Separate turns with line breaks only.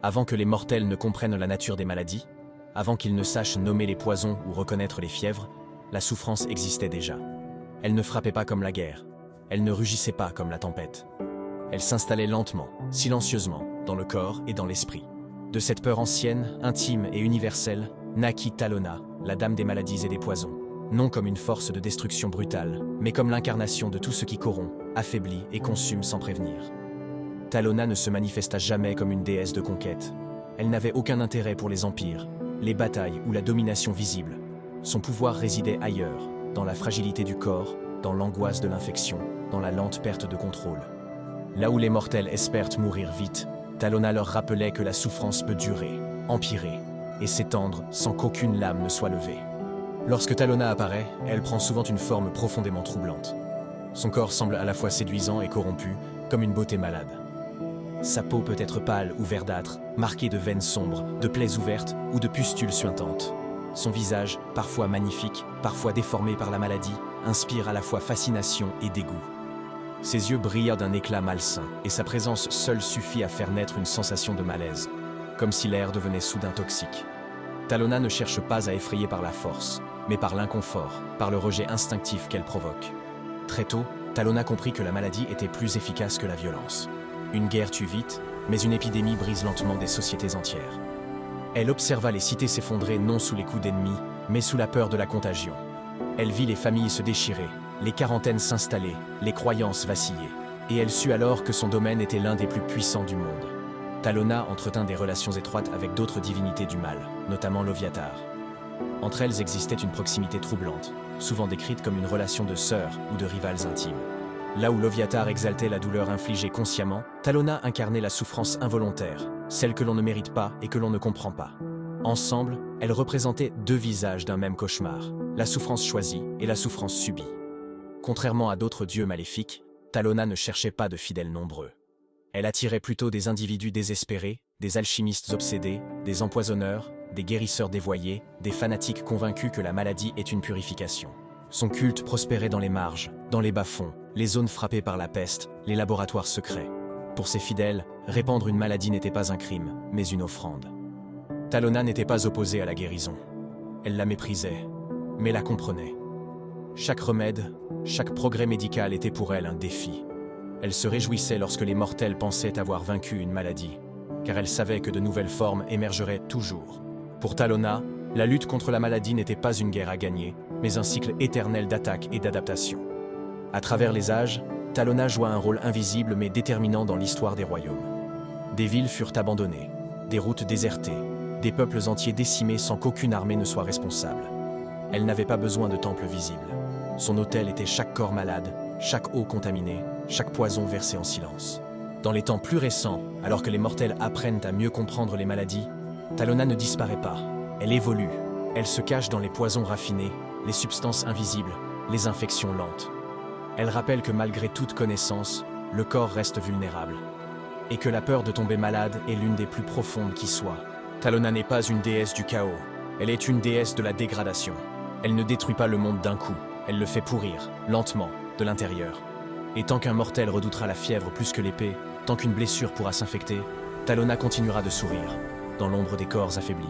Avant que les mortels ne comprennent la nature des maladies, avant qu'ils ne sachent nommer les poisons ou reconnaître les fièvres, la souffrance existait déjà. Elle ne frappait pas comme la guerre, elle ne rugissait pas comme la tempête. Elle s'installait lentement, silencieusement, dans le corps et dans l'esprit. De cette peur ancienne, intime et universelle, naquit Talona, la dame des maladies et des poisons. Non comme une force de destruction brutale, mais comme l'incarnation de tout ce qui corrompt, affaiblit et consume sans prévenir. Talona ne se manifesta jamais comme une déesse de conquête. Elle n'avait aucun intérêt pour les empires, les batailles ou la domination visible. Son pouvoir résidait ailleurs, dans la fragilité du corps, dans l'angoisse de l'infection, dans la lente perte de contrôle. Là où les mortels espèrent mourir vite, Talona leur rappelait que la souffrance peut durer, empirer, et s'étendre sans qu'aucune lame ne soit levée. Lorsque Talona apparaît, elle prend souvent une forme profondément troublante. Son corps semble à la fois séduisant et corrompu, comme une beauté malade. Sa peau peut être pâle ou verdâtre, marquée de veines sombres, de plaies ouvertes ou de pustules suintantes. Son visage, parfois magnifique, parfois déformé par la maladie, inspire à la fois fascination et dégoût. Ses yeux brillent d'un éclat malsain, et sa présence seule suffit à faire naître une sensation de malaise, comme si l'air devenait soudain toxique. Talona ne cherche pas à effrayer par la force, mais par l'inconfort, par le rejet instinctif qu'elle provoque. Très tôt, Talona comprit que la maladie était plus efficace que la violence. Une guerre tue vite, mais une épidémie brise lentement des sociétés entières. Elle observa les cités s'effondrer non sous les coups d'ennemis, mais sous la peur de la contagion. Elle vit les familles se déchirer, les quarantaines s'installer, les croyances vaciller. Et elle sut alors que son domaine était l'un des plus puissants du monde. Talona entretint des relations étroites avec d'autres divinités du mal, notamment l'Oviatar. Entre elles existait une proximité troublante, souvent décrite comme une relation de sœurs ou de rivales intimes. Là où l'Oviatar exaltait la douleur infligée consciemment, Talona incarnait la souffrance involontaire, celle que l'on ne mérite pas et que l'on ne comprend pas. Ensemble, elles représentaient deux visages d'un même cauchemar, la souffrance choisie et la souffrance subie. Contrairement à d'autres dieux maléfiques, Talona ne cherchait pas de fidèles nombreux. Elle attirait plutôt des individus désespérés, des alchimistes obsédés, des empoisonneurs, des guérisseurs dévoyés, des fanatiques convaincus que la maladie est une purification. Son culte prospérait dans les marges, dans les bas-fonds, les zones frappées par la peste, les laboratoires secrets. Pour ses fidèles, répandre une maladie n'était pas un crime, mais une offrande. Talona n'était pas opposée à la guérison. Elle la méprisait, mais la comprenait. Chaque remède, chaque progrès médical était pour elle un défi. Elle se réjouissait lorsque les mortels pensaient avoir vaincu une maladie, car elle savait que de nouvelles formes émergeraient toujours. Pour Talona, la lutte contre la maladie n'était pas une guerre à gagner, mais un cycle éternel d'attaque et d'adaptation. À travers les âges, Talona joua un rôle invisible mais déterminant dans l'histoire des royaumes. Des villes furent abandonnées, des routes désertées, des peuples entiers décimés sans qu'aucune armée ne soit responsable. Elle n'avait pas besoin de temples visibles. Son autel était chaque corps malade, chaque eau contaminée, chaque poison versé en silence. Dans les temps plus récents, alors que les mortels apprennent à mieux comprendre les maladies, Talona ne disparaît pas, elle évolue. Elle se cache dans les poisons raffinés, les substances invisibles, les infections lentes. Elle rappelle que malgré toute connaissance, le corps reste vulnérable. Et que la peur de tomber malade est l'une des plus profondes qui soit. Talona n'est pas une déesse du chaos, elle est une déesse de la dégradation. Elle ne détruit pas le monde d'un coup, elle le fait pourrir, lentement, de l'intérieur. Et tant qu'un mortel redoutera la fièvre plus que l'épée, tant qu'une blessure pourra s'infecter, Talona continuera de sourire, dans l'ombre des corps affaiblis.